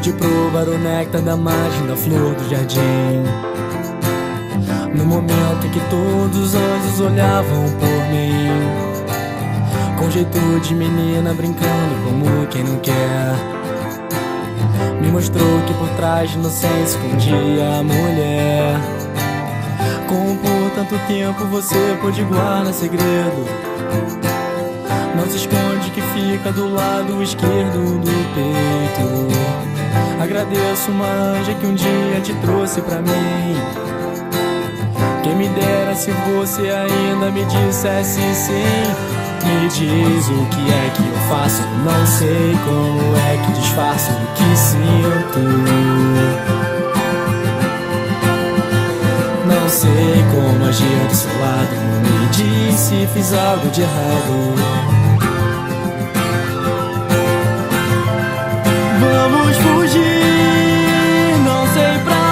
pude provar o néctar da margem da flor do jardim. No momento em que todos os anjos olhavam por mim, com jeito de menina brincando como quem não quer, me mostrou que por trás de inocência escondia a mulher. Como por tanto tempo você pôde guardar segredo, não se esconde que fica do lado esquerdo do peito. Agradeço uma anja que um dia te trouxe pra mim. Quem me dera se você ainda me dissesse sim. Me diz o que é que eu faço, não sei como é que disfarço o que sinto. Não sei como agir do seu lado, me diz se fiz algo de errado. Vamos fugir, não sei pra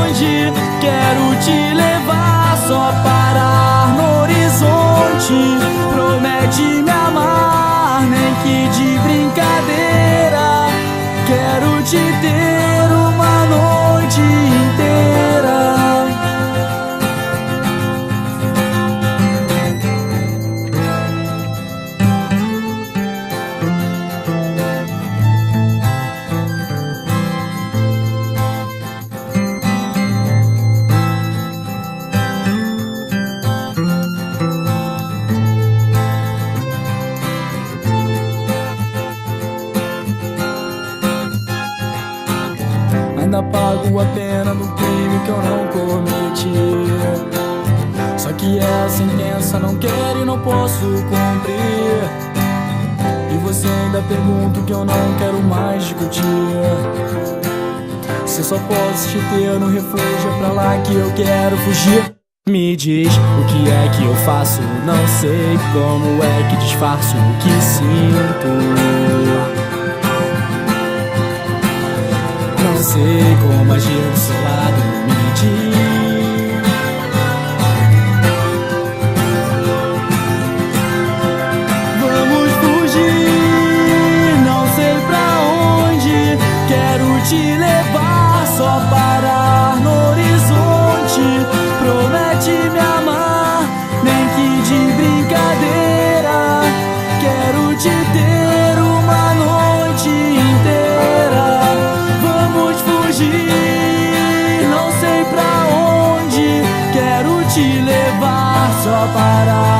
onde, quero te levar só parar no horizonte. Promete me amar, nem que de brincadeira, quero te ter uma noite inteira. Ainda pago a pena do crime que eu não cometi. Só que a sentença não quero e não posso cumprir. E você ainda pergunta o que eu não quero mais discutir. Se só posso te ter no refúgio, é pra lá que eu quero fugir. Me diz o que é que eu faço, não sei como é que disfarço o que sinto. Não sei como agir do seu lado, me diz. Vamos fugir, não sei pra onde, quero te levar só parar no horizonte. Promete me amar, nem que de brincadeira, quero te ter uma noite inteira. Não sei pra onde, quero te levar só parar